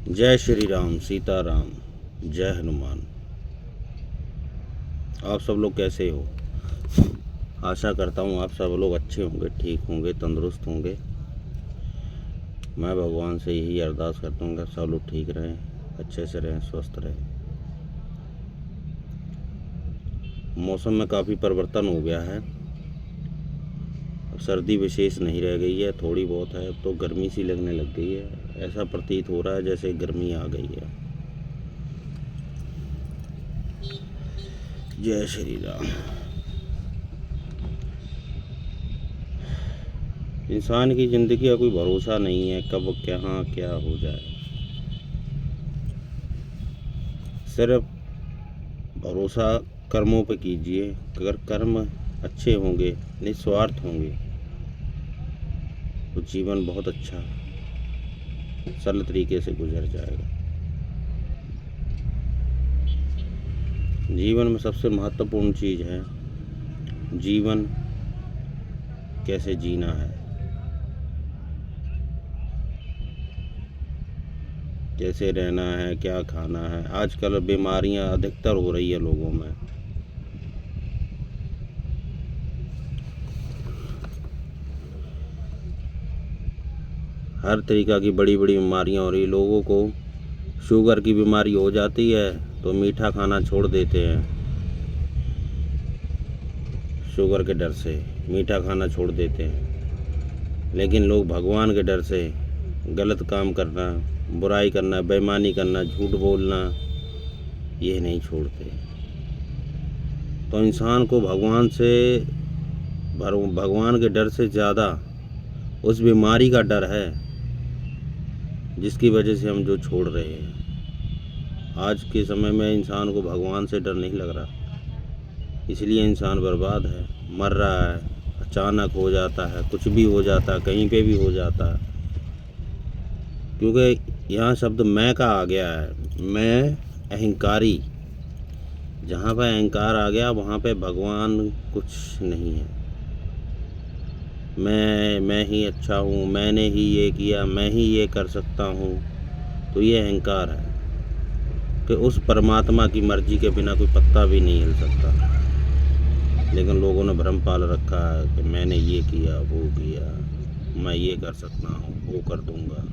जय श्री राम, सीताराम, जय हनुमान। आप सब लोग कैसे हो? आशा करता हूँ आप सब लोग अच्छे होंगे, ठीक होंगे, तंदुरुस्त होंगे। मैं भगवान से यही अरदास करता हूँ कि सब लोग ठीक रहें, अच्छे से रहें, स्वस्थ रहें। मौसम में काफ़ी परिवर्तन हो गया है। अब सर्दी विशेष नहीं रह गई है, थोड़ी बहुत है। अब तो गर्मी सी लगने लग गई है। ऐसा प्रतीत हो रहा है जैसे गर्मी आ गई है। जय श्री राम। इंसान की ज़िंदगी का कोई भरोसा नहीं है, कब कहाँ क्या हो जाए। सिर्फ भरोसा कर्मों पे कीजिए। अगर कर्म अच्छे होंगे, निस्वार्थ होंगे, तो जीवन बहुत अच्छा सरल तरीके से गुजर जाएगा। जीवन में सबसे महत्वपूर्ण चीज़ है जीवन कैसे जीना है, कैसे रहना है, क्या खाना है। आजकल बीमारियां अधिकतर हो रही है लोगों में। हर तरीक़ा की बड़ी बड़ी बीमारियां हो रही है। लोगों को शुगर की बीमारी हो जाती है तो मीठा खाना छोड़ देते हैं। शुगर के डर से मीठा खाना छोड़ देते हैं। लेकिन लोग भगवान के डर से गलत काम करना, बुराई करना, बेईमानी करना, झूठ बोलना, ये नहीं छोड़ते। तो इंसान को भगवान के डर से ज़्यादा उस बीमारी का डर है जिसकी वजह से हम जो छोड़ रहे हैं। आज के समय में इंसान को भगवान से डर नहीं लग रहा, इसलिए इंसान बर्बाद है, मर रहा है। अचानक हो जाता है, कुछ भी हो जाता है, कहीं पे भी हो जाता है। क्योंकि यहाँ शब्द मैं का आ गया है। मैं अहंकारी, जहाँ पर अहंकार आ गया वहाँ पे भगवान कुछ नहीं है। मैं ही अच्छा हूँ, मैंने ही ये किया, मैं ही ये कर सकता हूँ, तो ये अहंकार है कि उस परमात्मा की मर्जी के बिना कोई पत्ता भी नहीं हिल सकता। लेकिन लोगों ने भ्रम पाल रखा है कि मैंने ये किया, वो किया, मैं ये कर सकता हूँ, वो कर दूँगा।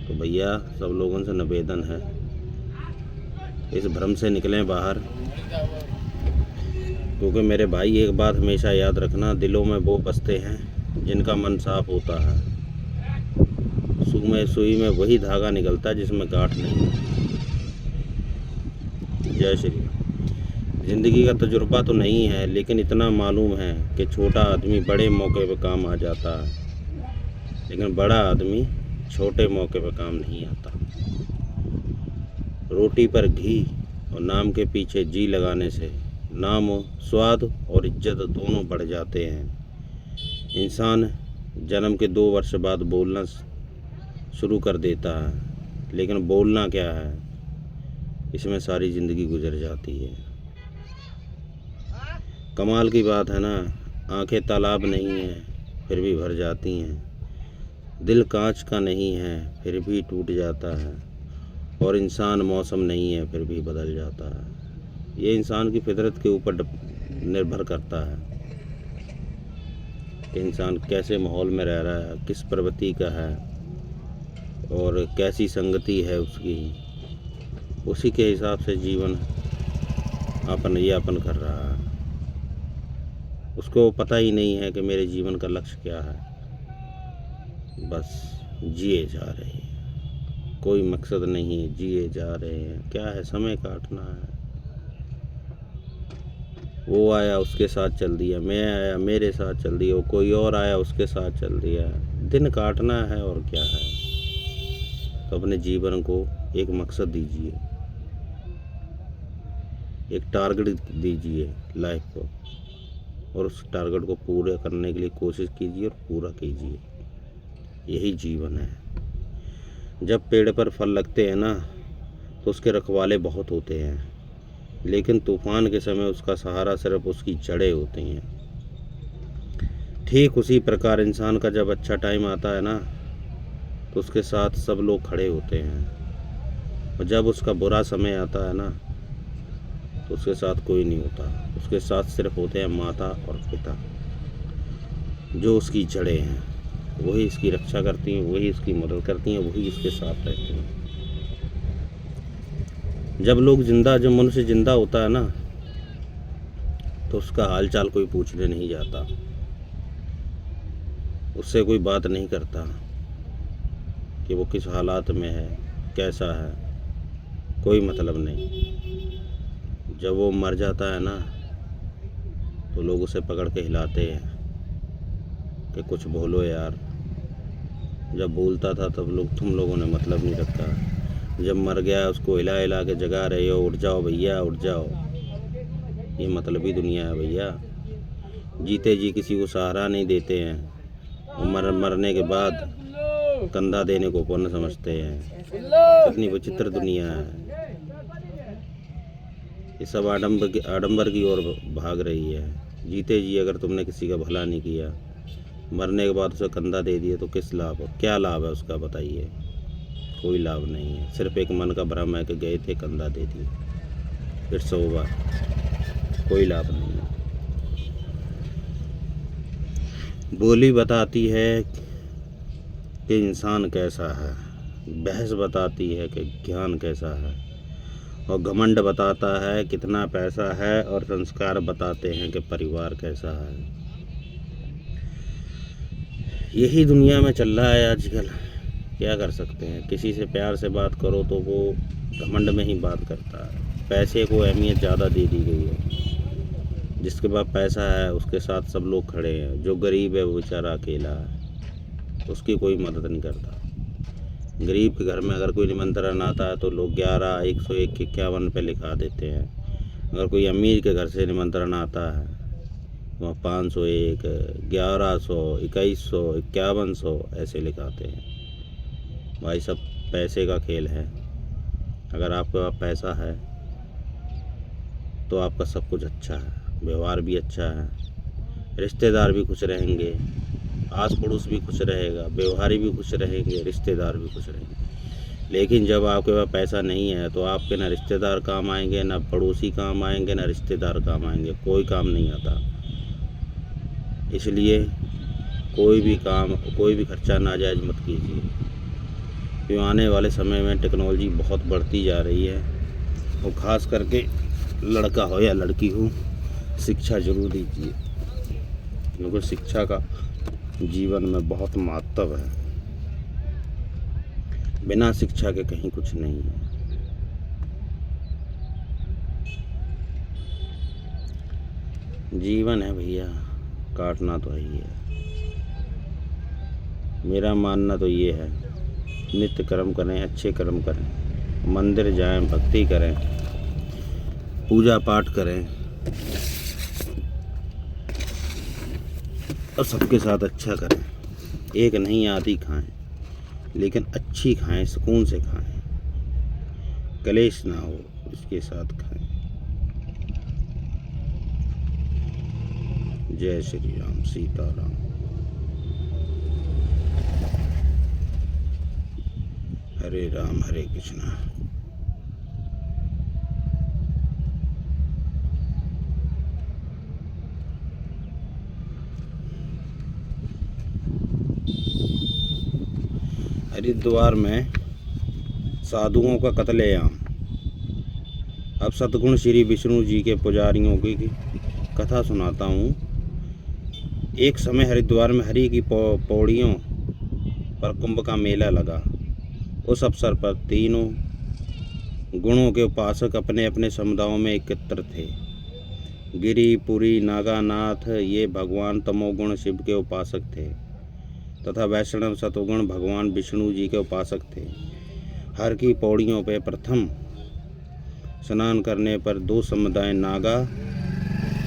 तो भैया सब लोगों से निवेदन है, इस भ्रम से निकलें बाहर। क्योंकि मेरे भाई एक बात हमेशा याद रखना, दिलों में वो बसते हैं जिनका मन साफ होता है। सुई में वही धागा निकलता है जिसमें गांठ नहीं है। जय श्री राम। जिंदगी का तजुर्बा तो नहीं है, लेकिन इतना मालूम है कि छोटा आदमी बड़े मौके पर काम आ जाता है, लेकिन बड़ा आदमी छोटे मौके पर काम नहीं आता। रोटी पर घी और नाम के पीछे जी लगाने से नाम, स्वाद और इज्जत दोनों बढ़ जाते हैं। इंसान जन्म के 2 वर्ष बाद बोलना शुरू कर देता है, लेकिन बोलना क्या है, इसमें सारी ज़िंदगी गुजर जाती है। कमाल की बात है ना, आंखें तालाब नहीं है फिर भी भर जाती हैं, दिल कांच का नहीं है फिर भी टूट जाता है, और इंसान मौसम नहीं है फिर भी बदल जाता है। ये इंसान की फितरत के ऊपर निर्भर करता है कि इंसान कैसे माहौल में रह रहा है, किस प्रवृत्ति का है और कैसी संगति है उसकी। उसी के हिसाब से जीवन यापन कर रहा है। उसको पता ही नहीं है कि मेरे जीवन का लक्ष्य क्या है, बस जिए जा रहे हैं, कोई मकसद नहीं है, जिए जा रहे हैं। क्या है, समय काटना है। वो आया उसके साथ चल दिया, मैं आया मेरे साथ चल दिया, वो कोई और आया उसके साथ चल दिया। दिन काटना है और क्या है। तो अपने जीवन को एक मकसद दीजिए, एक टारगेट दीजिए लाइफ को, और उस टारगेट को पूरा करने के लिए कोशिश कीजिए और पूरा कीजिए। यही जीवन है। जब पेड़ पर फल लगते हैं ना, तो उसके रखवाले बहुत होते हैं, लेकिन तूफान के समय उसका सहारा सिर्फ उसकी जड़ें होती हैं। ठीक उसी प्रकार इंसान का जब अच्छा टाइम आता है ना, तो उसके साथ सब लोग खड़े होते हैं, और जब उसका बुरा समय आता है ना तो उसके साथ कोई नहीं होता। उसके साथ सिर्फ होते हैं माता और पिता, जो उसकी जड़ें हैं। वही इसकी रक्षा करती हैं, वही इसकी मदद करती हैं, वही इसके साथ रहती हैं। जब मनुष्य जिंदा होता है ना तो उसका हालचाल कोई पूछने नहीं जाता, उससे कोई बात नहीं करता कि वो किस हालात में है, कैसा है, कोई मतलब नहीं। जब वो मर जाता है ना तो लोग उसे पकड़ के हिलाते हैं कि कुछ बोलो यार। जब बोलता था तब तुम लोगों ने मतलब नहीं रखा। जब मर गया उसको हिला हिला के जगा रहे हो, उठ जाओ भैया उठ जाओ। ये मतलबी दुनिया है भैया। जीते जी किसी को सहारा नहीं देते हैं, और मरने के बाद कंधा देने को पुण्य समझते हैं। कितनी विचित्र दुनिया है। ये सब आडंबर की ओर भाग रही है। जीते जी अगर तुमने किसी का भला नहीं किया, मरने के बाद उसे कंधा दे दिया तो किस लाभ, क्या लाभ है उसका बताइए। कोई लाभ नहीं है। सिर्फ एक मन का भ्रम है कि गए थे कंधा दे दिया, इट्स ओवर। कोई लाभ नहीं है। बोली बताती है कि इंसान कैसा है, बहस बताती है कि ज्ञान कैसा है, और घमंड बताता है कितना पैसा है, और संस्कार बताते हैं कि परिवार कैसा है। यही दुनिया में चल रहा है आजकल। क्या कर सकते हैं। किसी से प्यार से बात करो तो वो घमंड में ही बात करता है। पैसे को अहमियत ज़्यादा दे दी गई है। जिसके पास पैसा है उसके साथ सब लोग खड़े हैं, जो गरीब है वो बेचारा अकेला है, उसकी कोई मदद नहीं करता। गरीब के घर में अगर कोई निमंत्रण आता है तो लोग 11, 101, 51 पे लिखा देते हैं। अगर कोई अमीर के घर से निमंत्रण आता है वहाँ 501, 1100, 2100, 5100 ऐसे लिखाते हैं। भाई सब पैसे का खेल है। अगर आपके पास पैसा है तो आपका सब कुछ अच्छा है, व्यवहार भी अच्छा है, रिश्तेदार भी खुश रहेंगे, आस पड़ोस भी खुश रहेगा, व्यवहारी भी खुश रहेंगे, रिश्तेदार भी खुश रहेंगे। लेकिन जब आपके पास पैसा नहीं है तो आपके ना रिश्तेदार काम आएंगे, ना पड़ोसी काम आएंगे, ना रिश्तेदार काम आएंगे, कोई काम नहीं आता। इसलिए कोई भी खर्चा नाजायज़ मत कीजिए। क्यों आने वाले समय में टेक्नोलॉजी बहुत बढ़ती जा रही है, और ख़ास करके लड़का हो या लड़की हो, शिक्षा जरूर दीजिए, क्योंकि शिक्षा का जीवन में बहुत महत्व है। बिना शिक्षा के कहीं कुछ नहीं है। जीवन है भैया, काटना तो ही है। मेरा मानना तो ये है, नित्य कर्म करें, अच्छे कर्म करें, मंदिर जाएं, भक्ति करें, पूजा पाठ करें, और सबके साथ अच्छा करें। एक नहीं आधी खाएं, लेकिन अच्छी खाएं, सुकून से खाएं, कलेश ना हो इसके साथ खाएं। जय श्री राम, सीताराम। हरे राम हरे कृष्णा। हरिद्वार में साधुओं का कत्लेआम। अब सतगुण श्री विष्णु जी के पुजारियों की कथा सुनाता हूँ। एक समय हरिद्वार में हरि की पौड़ियों पर कुंभ का मेला लगा। उस अवसर पर तीनों गुणों के उपासक अपने अपने समुदायों में एकत्र थे। गिरि, पुरी, नागानाथ ये भगवान तमोगुण शिव के उपासक थे, तथा वैष्णव सतोगुण भगवान विष्णु जी के उपासक थे। हर की पौड़ियों पर प्रथम स्नान करने पर दो समुदाय नागा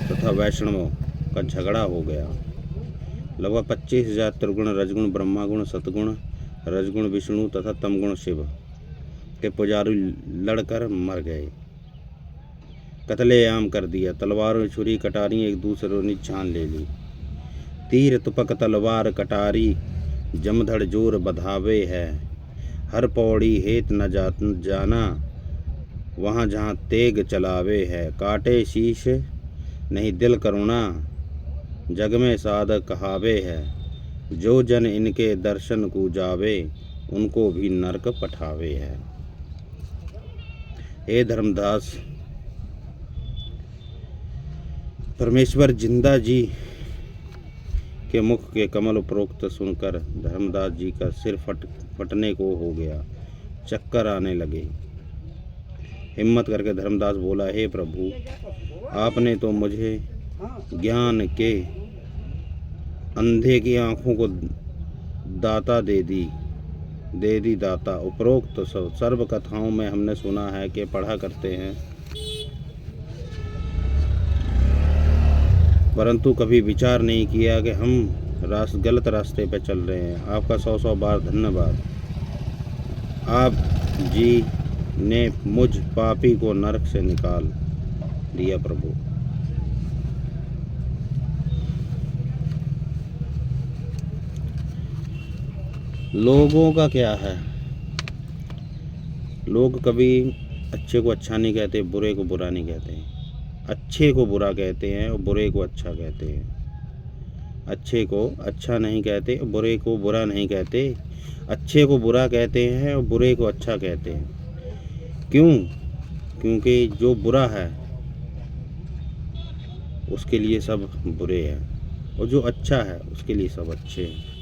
तथा वैष्णवों का झगड़ा हो गया। लगभग 25,000 त्रिगुण रजगुण ब्रह्मागुण सतगुण रजगुण विष्णु तथा तमगुण शिव के पुजारी लड़कर मर गए। कत्लेआम कर दिया। तलवारों, छुरी, कटारी एक दूसरे ने छान ले ली। तीर, तुपक, तलवार, कटारी जमधड़ जोर बधावे है। हर पौड़ी हेत न जाना, वहाँ जहाँ तेग चलावे है। काटे शीश नहीं दिल करुणा, जग में साध कहावे है। जो जन इनके दर्शन को जावे, उनको भी नरक पठावे है। हे धर्मदास, परमेश्वर जिंदा जी के मुख के कमल उपरोक्त सुनकर धर्मदास जी का सिर फटने को हो गया, चक्कर आने लगे। हिम्मत करके धर्मदास बोला, हे प्रभु, आपने तो मुझे ज्ञान के अंधे की आंखों को दाता दे दी दाता। उपरोक्त सर्व कथाओं में हमने सुना है कि पढ़ा करते हैं, परंतु कभी विचार नहीं किया कि हम गलत रास्ते पर चल रहे हैं। आपका 100 बार धन्यवाद। आप जी ने मुझ पापी को नरक से निकाल दिया प्रभु। लोगों का क्या है, लोग कभी अच्छे को अच्छा नहीं कहते, बुरे को बुरा नहीं कहते। अच्छे को बुरा कहते हैं और बुरे को अच्छा कहते हैं। अच्छे को अच्छा नहीं कहते, बुरे को बुरा नहीं कहते। अच्छे को बुरा कहते हैं और बुरे को अच्छा कहते हैं। क्यों? क्योंकि जो बुरा है उसके लिए सब बुरे हैं, और जो अच्छा है उसके लिए सब अच्छे हैं।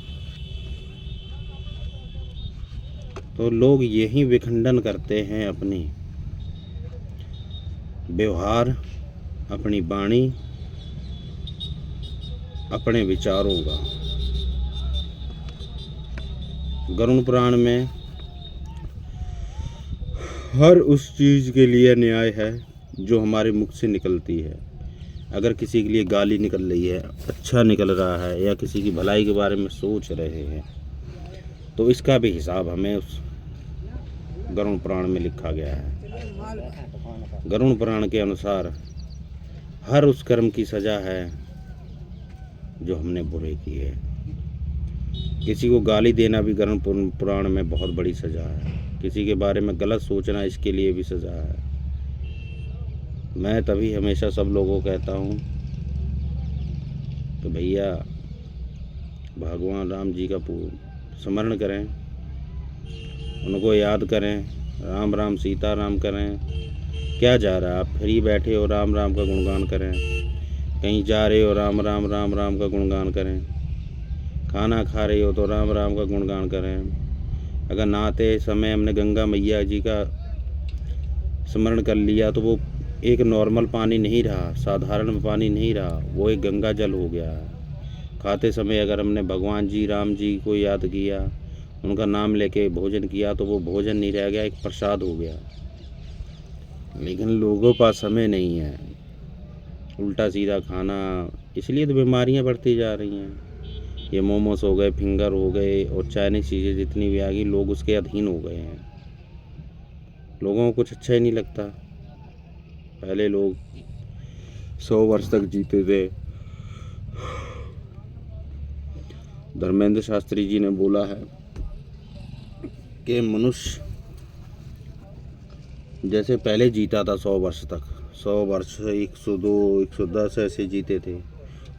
तो लोग यही विखंडन करते हैं अपनी व्यवहार, अपनी वाणी, अपने विचारों का। गरुड़ पुराण में हर उस चीज़ के लिए न्याय है जो हमारे मुख से निकलती है। अगर किसी के लिए गाली निकल रही है, अच्छा निकल रहा है, या किसी की भलाई के बारे में सोच रहे हैं, तो इसका भी हिसाब हमें उस गरुड़ पुराण में लिखा गया है। गरुड़ पुराण के अनुसार हर उस कर्म की सजा है जो हमने बुरे किए। किसी को गाली देना भी गरुड़ पुराण में बहुत बड़ी सजा है। किसी के बारे में गलत सोचना, इसके लिए भी सजा है। मैं तभी हमेशा सब लोगों को कहता हूँ कि भैया भगवान राम जी का स्मरण करें, उनको याद करें, राम राम सीता राम करें। क्या जा रहा है, आप फ्री बैठे हो, राम राम का गुणगान करें। कहीं जा रहे हो, राम राम राम राम का गुणगान करें। खाना खा रहे हो तो राम राम का गुणगान करें। अगर नहाते समय हमने गंगा मैया जी का स्मरण कर लिया तो वो एक नॉर्मल पानी नहीं रहा, साधारण पानी नहीं रहा, वो एक गंगा जल हो गया है। खाते समय अगर हमने भगवान जी राम जी को याद किया, उनका नाम लेके भोजन किया, तो वो भोजन नहीं रह गया, एक प्रसाद हो गया। लेकिन लोगों पास समय नहीं है, उल्टा सीधा खाना, इसलिए तो बीमारियां बढ़ती जा रही हैं। ये मोमोस हो गए, फिंगर हो गए, और चाइनीज चीज़ें जितनी भी आ गई, लोग उसके अधीन हो गए हैं। लोगों को कुछ अच्छा ही नहीं लगता। पहले लोग 100 वर्ष तक जीते थे। धर्मेंद्र शास्त्री जी ने बोला है कि मनुष्य जैसे पहले जीता था 100 वर्ष तक, 100 वर्ष 102 110 ऐसे जीते थे,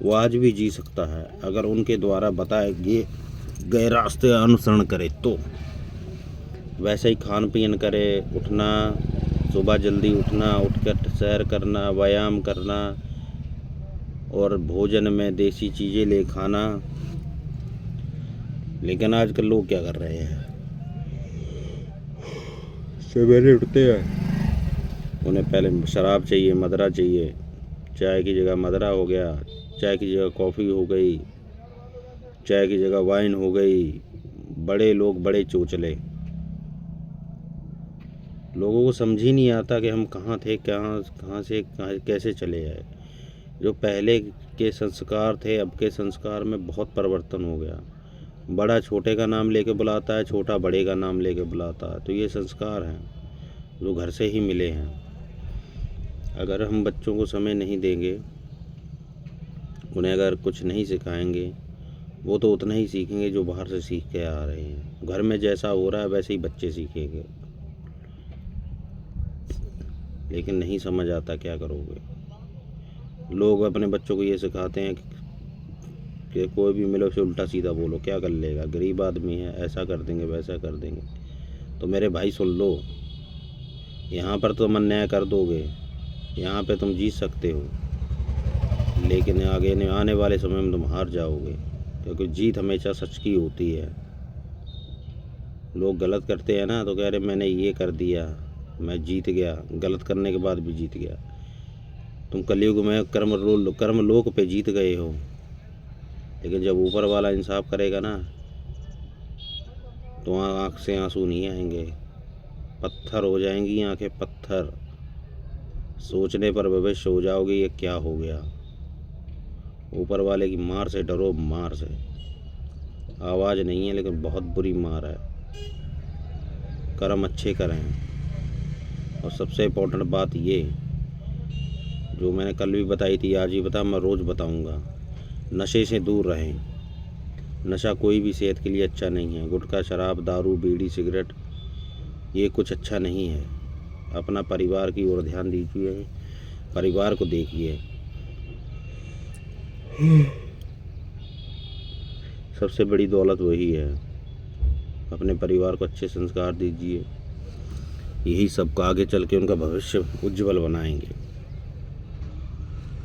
वो आज भी जी सकता है अगर उनके द्वारा बताए गए रास्ते अनुसरण करे तो। वैसे ही खान पीन करे, उठना, सुबह जल्दी उठना, उठकर सैर करना, व्यायाम करना, और भोजन में देसी चीज़ें ले खाना। लेकिन आजकल लोग क्या कर रहे हैं, सवेरे उठते हैं, उन्हें पहले शराब चाहिए, मदरा चाहिए। चाय की जगह मदरा हो गया, चाय की जगह कॉफ़ी हो गई, चाय की जगह वाइन हो गई। बड़े लोग बड़े चोचले। लोगों को समझ ही नहीं आता कि हम कहाँ थे, कहाँ से कैसे चले आए। जो पहले के संस्कार थे, अब के संस्कार में बहुत परिवर्तन हो गया। बड़ा छोटे का नाम लेके बुलाता है, छोटा बड़े का नाम लेके बुलाता है। तो ये संस्कार हैं जो घर से ही मिले हैं। अगर हम बच्चों को समय नहीं देंगे, उन्हें अगर कुछ नहीं सिखाएंगे, वो तो उतना ही सीखेंगे जो बाहर से सीख के आ रहे हैं। घर में जैसा हो रहा है वैसे ही बच्चे सीखेंगे, लेकिन नहीं समझ आता क्या करोगे। लोग अपने बच्चों को ये सिखाते हैं कि कोई भी मिलो उसे उल्टा सीधा बोलो, क्या कर लेगा, गरीब आदमी है, ऐसा कर देंगे वैसा कर देंगे। तो मेरे भाई सुन लो, यहाँ पर तुम अन्याय कर दोगे, यहाँ पे तुम जीत सकते हो, लेकिन आगे आने वाले समय में तुम हार जाओगे, क्योंकि जीत हमेशा सच की होती है। लोग गलत करते हैं ना तो कह रहे मैंने ये कर दिया, मैं जीत गया, गलत करने के बाद भी जीत गया। तुम कलयुग में कर्म लोक पे जीत गए हो, लेकिन जब ऊपर वाला इंसाफ करेगा ना तो आँख से आंसू नहीं आएंगे, पत्थर हो जाएंगी आंखें, पत्थर। सोचने पर भविष्य हो जाओगे ये क्या हो गया। ऊपर वाले की मार से डरो, मार से। आवाज़ नहीं है लेकिन बहुत बुरी मार है। कर्म अच्छे करें, और सबसे इम्पोर्टेंट बात ये जो मैंने कल भी बताई थी, आज ही बता, मैं रोज़ बताऊंगा, नशे से दूर रहें। नशा कोई भी सेहत के लिए अच्छा नहीं है। गुटखा, शराब, दारू, बीड़ी, सिगरेट, ये कुछ अच्छा नहीं है। अपना परिवार की ओर ध्यान दीजिए, परिवार को देखिए। सबसे बड़ी दौलत वही है। अपने परिवार को अच्छे संस्कार दीजिए, यही सबका आगे चल के उनका भविष्य उज्जवल बनाएंगे।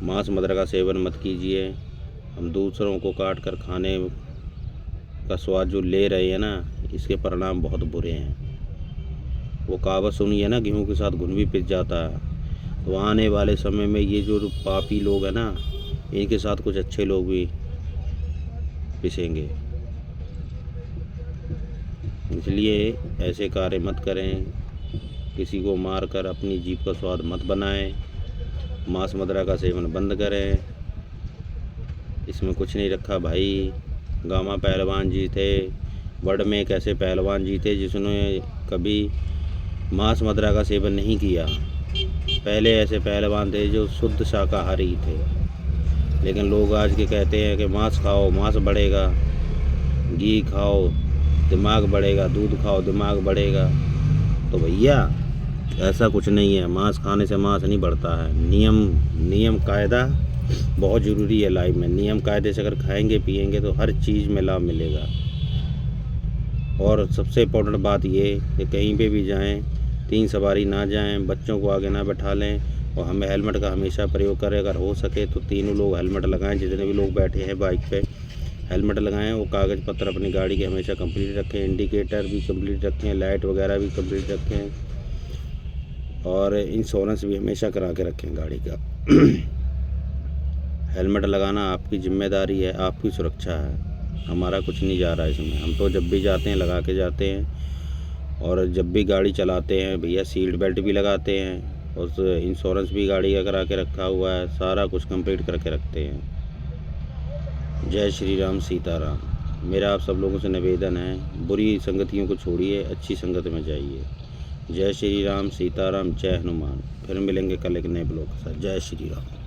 मांस मदिरा का सेवन मत कीजिए। हम दूसरों को काट कर खाने का स्वाद जो ले रहे हैं ना, इसके परिणाम बहुत बुरे हैं। वो कहावत सुनी है ना, गेहूं के साथ घुन भी पिस जाता है। तो आने वाले समय में ये जो पापी लोग हैं ना, इनके साथ कुछ अच्छे लोग भी पिसेंगे। इसलिए ऐसे कार्य मत करें, किसी को मारकर अपनी जीभ का स्वाद मत बनाएं, मांस मदिरा का सेवन बंद करें। इसमें कुछ नहीं रखा भाई। गामा पहलवान जी थे, वर्ल्ड में एक ऐसे पहलवान जी थे जिसने कभी मांस मदिरा का सेवन नहीं किया। पहले ऐसे पहलवान थे जो शुद्ध शाकाहारी थे, लेकिन लोग आज के कहते हैं कि मांस खाओ मांस बढ़ेगा, घी खाओ दिमाग बढ़ेगा, दूध खाओ दिमाग बढ़ेगा। तो भैया ऐसा कुछ नहीं है। मांस खाने से मांस नहीं बढ़ता है। नियम कायदा बहुत ज़रूरी है लाइफ में। नियम कायदे से अगर खाएंगे पिएंगे तो हर चीज़ में लाभ मिलेगा। और सबसे इम्पोर्टेंट बात ये कि कहीं पे भी जाएं 3 सवारी ना जाएं, बच्चों को आगे ना बैठा लें, और हमें हेलमेट का हमेशा प्रयोग करें। अगर हो सके तो तीनों लोग हेलमेट लगाएं। जितने भी लोग बैठे हैं बाइक पे हेलमेट लगाएं। वो कागज़ पत्र अपनी गाड़ी के हमेशा कंप्लीट रखें, इंडिकेटर भी कंप्लीट रखें, लाइट वगैरह भी कंप्लीट रखें, और इंश्योरेंस भी हमेशा करा के रखें गाड़ी का। हेलमेट लगाना आपकी जिम्मेदारी है, आपकी सुरक्षा है, हमारा कुछ नहीं जा रहा है इसमें। हम तो जब भी जाते हैं लगा के जाते हैं, और जब भी गाड़ी चलाते हैं भैया सीट बेल्ट भी लगाते हैं, और इंश्योरेंस भी गाड़ी का करा के रखा हुआ है, सारा कुछ कंप्लीट करके रखते हैं। जय श्री राम, सीताराम। मेरा आप सब लोगों से निवेदन है, बुरी संगतियों को छोड़िए, अच्छी संगत में जाइए। जय श्री राम, सीताराम, जय हनुमान। फिर मिलेंगे कल एक नए ब्लॉग के साथ। जय श्री राम।